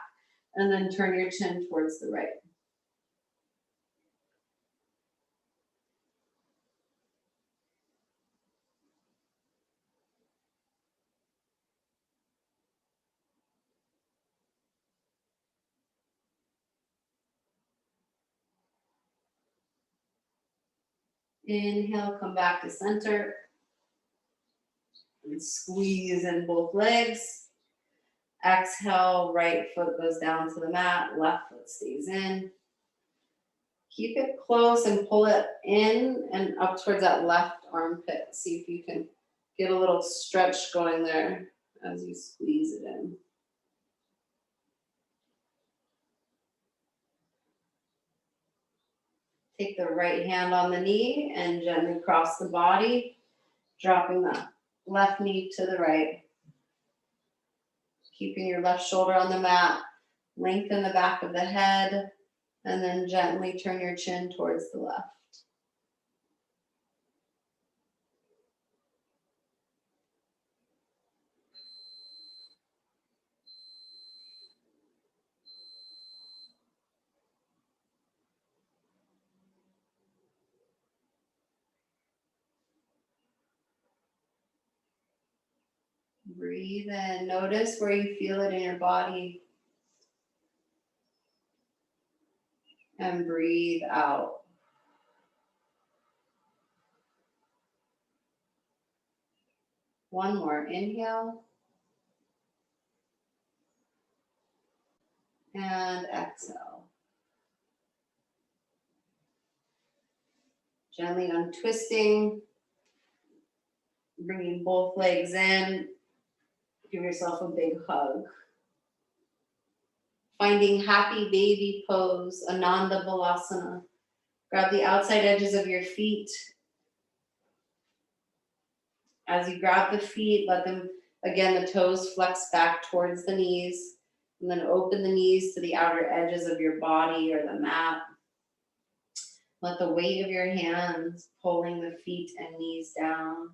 and then turn your chin towards the right. Inhale, come back to center. And squeeze in both legs. Exhale, right foot goes down to the mat, left foot stays in. Keep it close and pull it in and up towards that left armpit. See if you can get a little stretch going there as you squeeze it in. Take the right hand on the knee and gently cross the body, dropping the left knee to the right. Keeping your left shoulder on the mat, lengthen the back of the head, and then gently turn your chin towards the left. Breathe in. Notice where you feel it in your body. And breathe out. One more. Inhale. And exhale. Gently untwisting. Bringing both legs in. Give yourself a big hug. Finding happy baby pose, Ananda Balasana. Grab the outside edges of your feet. As you grab the feet, let them, again, the toes flex back towards the knees. And then open the knees to the outer edges of your body or the mat. Let the weight of your hands pulling the feet and knees down.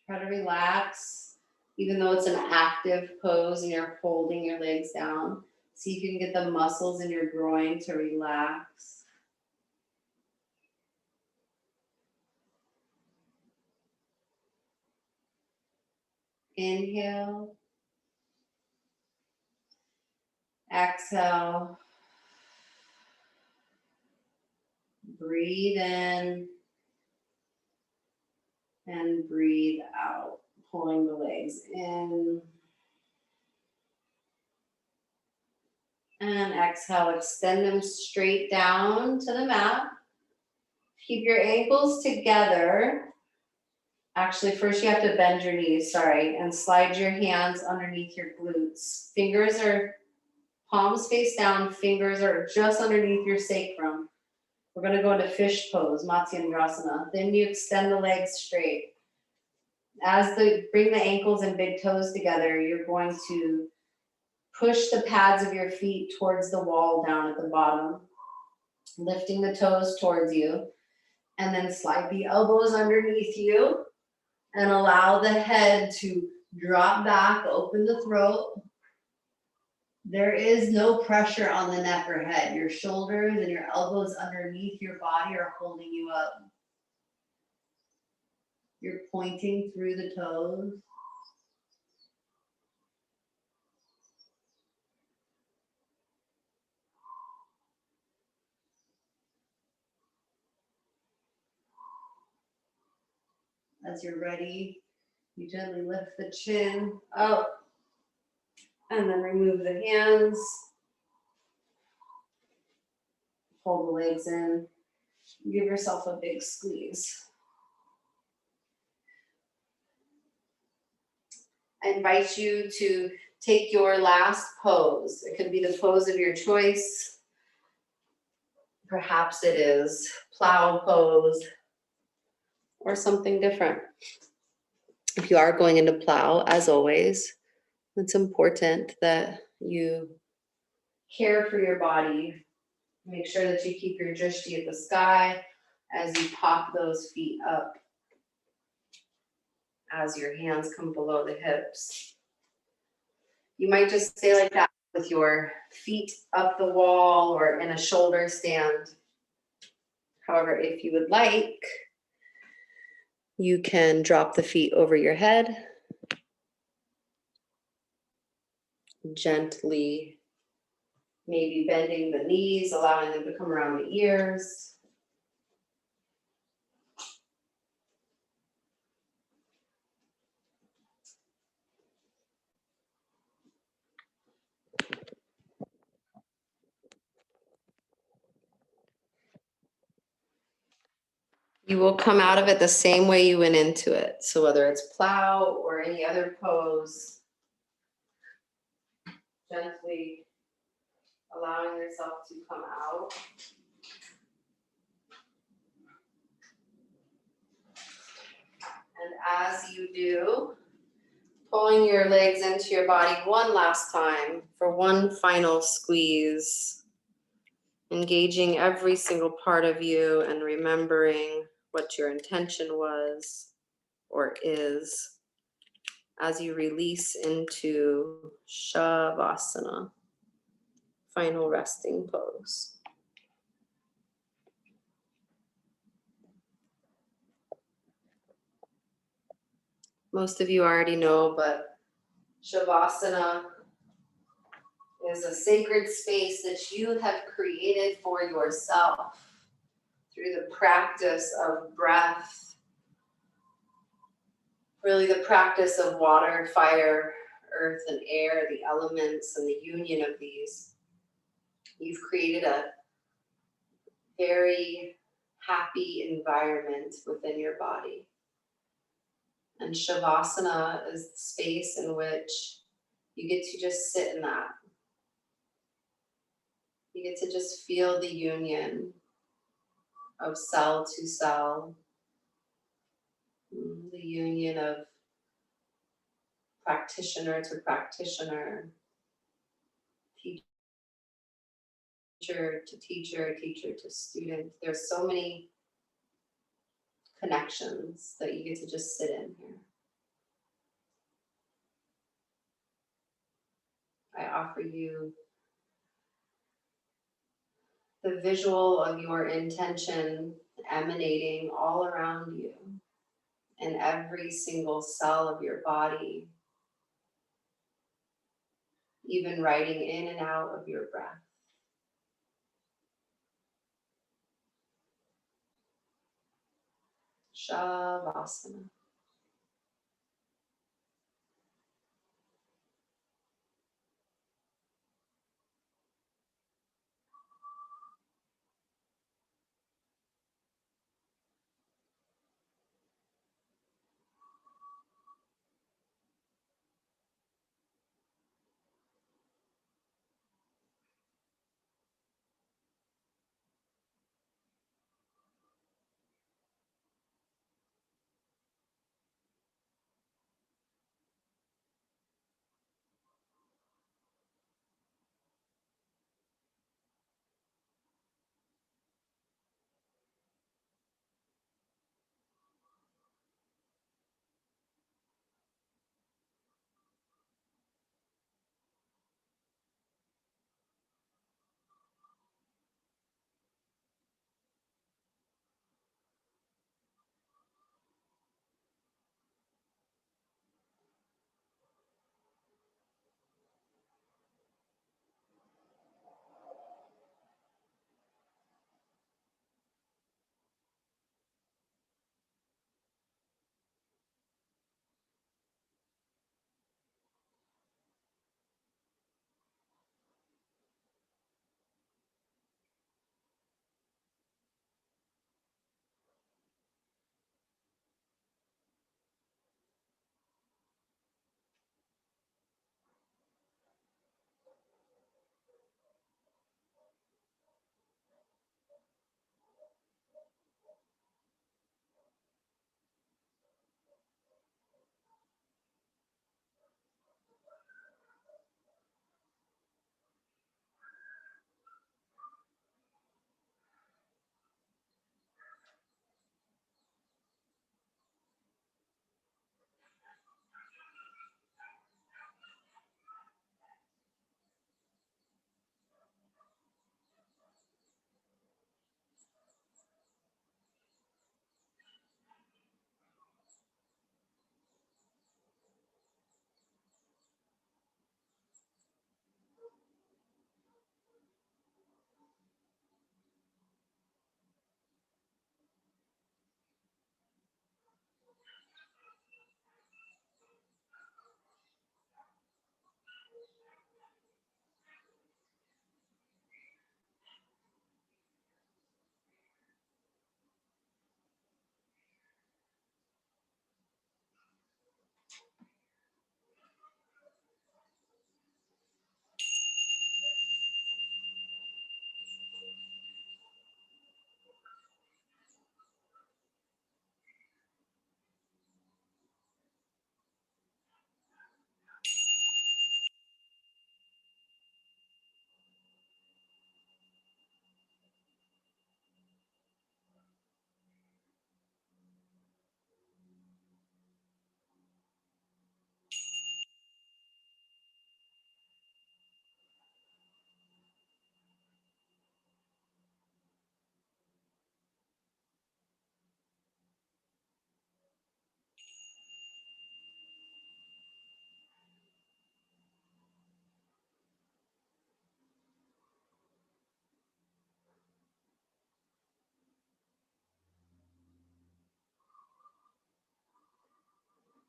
Try to relax, even though it's an active pose and you're holding your legs down. See if you can get the muscles in your groin to relax. Inhale. Exhale. Breathe in. And breathe out, pulling the legs in. And exhale, extend them straight down to the mat. Keep your ankles together. Actually, first you have to bend your knees, and slide your hands underneath your glutes. Fingers are palms face down, fingers are just underneath your sacrum. We're going to go into fish pose, Matsuyama. Then you extend the legs straight. Bring the ankles and big toes together, you're going to push the pads of your feet towards the wall down at the bottom, lifting the toes towards you, and then slide the elbows underneath you and allow the head to drop back, open the throat. There is no pressure on the neck or head. Your shoulders and your elbows underneath your body are holding you up. You're pointing through the toes. As you're ready, you gently lift the chin up and then remove the hands. Pull the legs in. Give yourself a big squeeze. I invite you to take your last pose. It could be the pose of your choice. Perhaps it is plow pose or something different. If you are going into plow, as always, it's important that you care for your body. Make sure that you keep your drishti at the sky as you pop those feet up, as your hands come below the hips. You might just stay like that with your feet up the wall or in a shoulder stand. However, if you would like, you can drop the feet over your head, gently maybe bending the knees, allowing them to come around the ears. You will come out of it the same way you went into it. So whether it's plow or any other pose, gently allowing yourself to come out. And as you do, pulling your legs into your body one last time for one final squeeze, engaging every single part of you and remembering what your intention was or is as you release into Shavasana, final resting pose. Most of you already know, but Shavasana is a sacred space that you have created for yourself through the practice of breath, really the practice of water, fire, earth, and air, the elements and the union of these. You've created a very happy environment within your body. And Shavasana is the space in which you get to just sit in that. You get to just feel the union of cell to cell, the union of practitioner to practitioner, teacher to teacher, teacher to student. There's so many connections that you get to just sit in here. I offer you the visual of your intention emanating all around you in every single cell of your body, even riding in and out of your breath. Shavasana.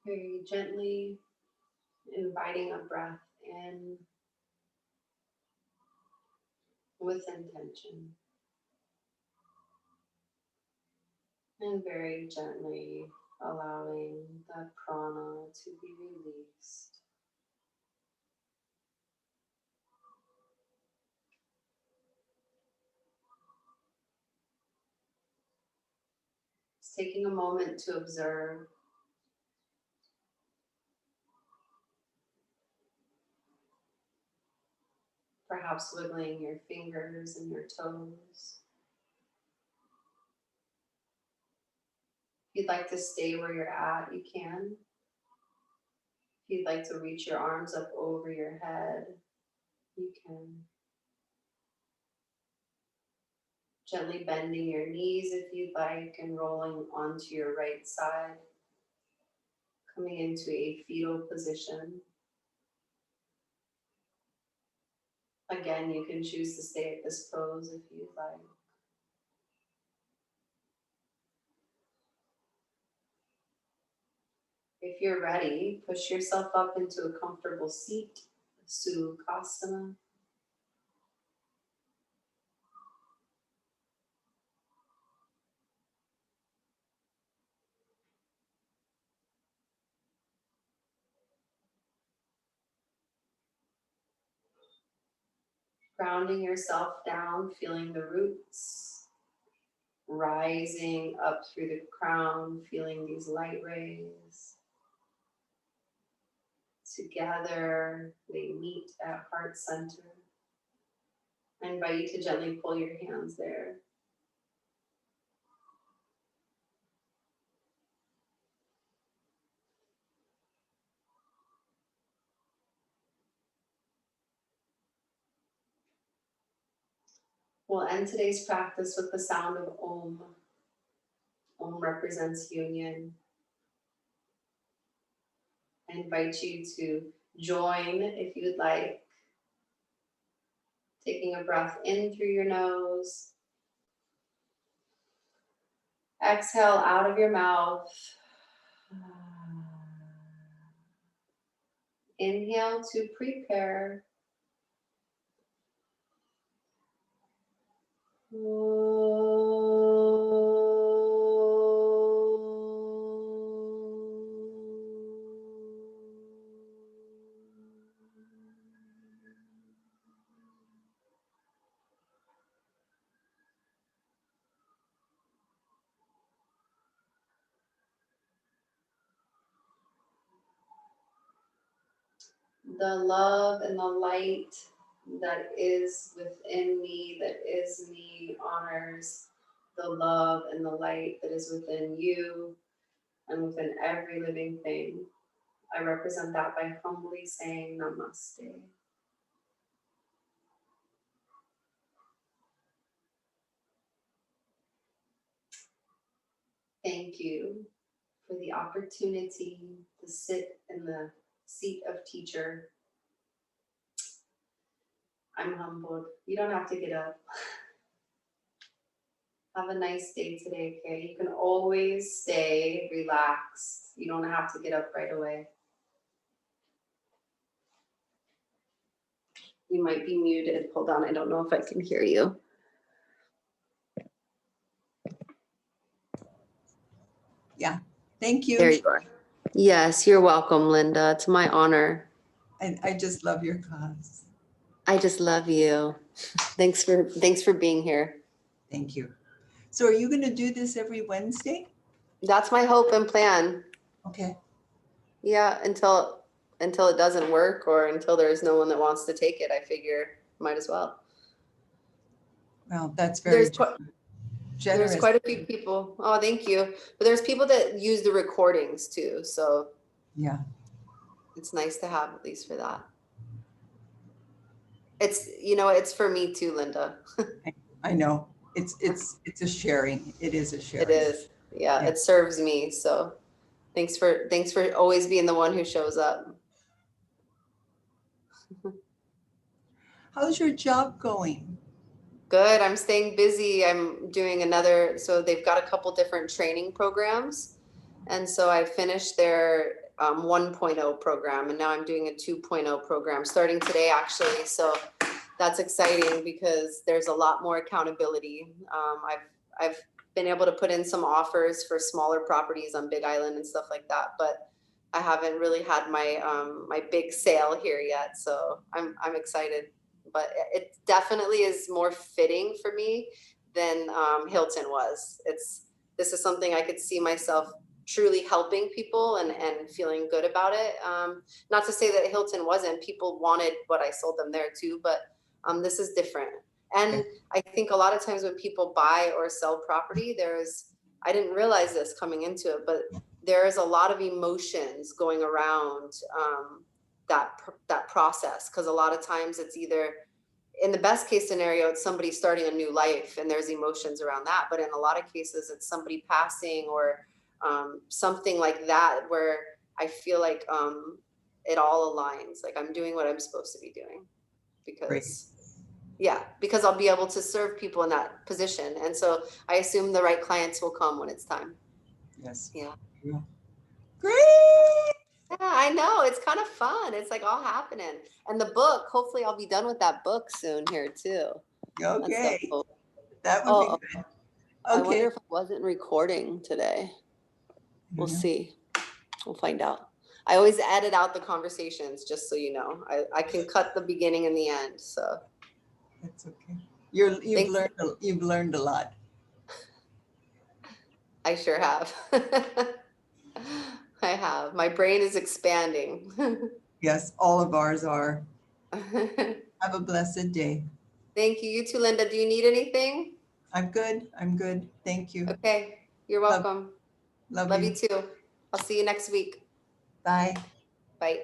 Very gently inviting a breath in with intention. And very gently allowing that prana to be released. Just taking a moment to observe. Perhaps wiggling your fingers and your toes. If you'd like to stay where you're at, you can. If you'd like to reach your arms up over your head, you can. Gently bending your knees if you'd like and rolling onto your right side. Coming into a fetal position. Again, you can choose to stay at this pose if you'd like. If you're ready, push yourself up into a comfortable seat, Tsukasana. Grounding yourself down, feeling the roots, rising up through the crown, feeling these light rays. Together, they meet at heart center. I invite you to gently pull your hands there. We'll end today's practice with the sound of Om. Om represents union. I invite you to join if you'd like. Taking a breath in through your nose. Exhale out of your mouth. Inhale to prepare. The love and the light that is within me, that is me, honors the love and the light that is within you and within every living thing. I represent that by humbly saying namaste. Thank you for the opportunity to sit in the seat of teacher. I'm humbled. You don't have to get up. Have a nice day today, okay? You can always stay relaxed. You don't have to get up right away. You might be muted. Hold on, I don't know if I can hear you. Yeah, thank you. There you are. Yes, you're welcome, Linda. It's my honor. And I just love your cause. I just love you. Thanks for being here. Thank you. So are you going to do this every Wednesday? That's my hope and plan. Okay. Yeah, until it doesn't work or until there's no one that wants to take it, I figure might as well. Well, that's very generous. There's quite a few people. Oh, thank you. But there's people that use the recordings too, so yeah, it's nice to have at least for that. It's for me too, Linda. I know. It's a sharing. It is a sharing. It is. Yeah, it serves me. So thanks for always being the one who shows up. How's your job going? Good. I'm staying busy. I'm doing so they've got a couple different training programs. And so I finished their 1.0 program, and now I'm doing a 2.0 program starting today, actually. So that's exciting because there's a lot more accountability. I've been able to put in some offers for smaller properties on Big Island and stuff like that, but I haven't really had my my big sale here yet. So I'm excited, but it definitely is more fitting for me than Hilton was. This is something I could see myself truly helping people and feeling good about it. Not to say that Hilton wasn't. People wanted what I sold them there too, but this is different. And I think a lot of times when people buy or sell property, I didn't realize this coming into it, but there is a lot of emotions going around that process. Because a lot of times it's either, in the best case scenario, it's somebody starting a new life and there's emotions around that. But in a lot of cases, it's somebody passing or something like that, where I feel like it all aligns. Like I'm doing what I'm supposed to be doing because because I'll be able to serve people in that position. And so I assume the right clients will come when it's time. Yes. Yeah. Great. Yeah, I know. It's kind of fun. It's like all happening. And the book, hopefully I'll be done with that book soon here too. Okay. Cool. That would be good. I wonder Okay. if it wasn't recording today. We'll see. We'll find out. I always edit out the conversations, just so you know. I can cut the beginning and the end. So That's okay. You've learned a lot. I sure have. I have. My brain is expanding. Yes, all of ours are. Have a blessed day. Thank you. You too, Linda. Do you need anything? I'm good. I'm good. Thank you. Okay. You're welcome. Love Love you. you too. I'll see you next week. Bye. Bye.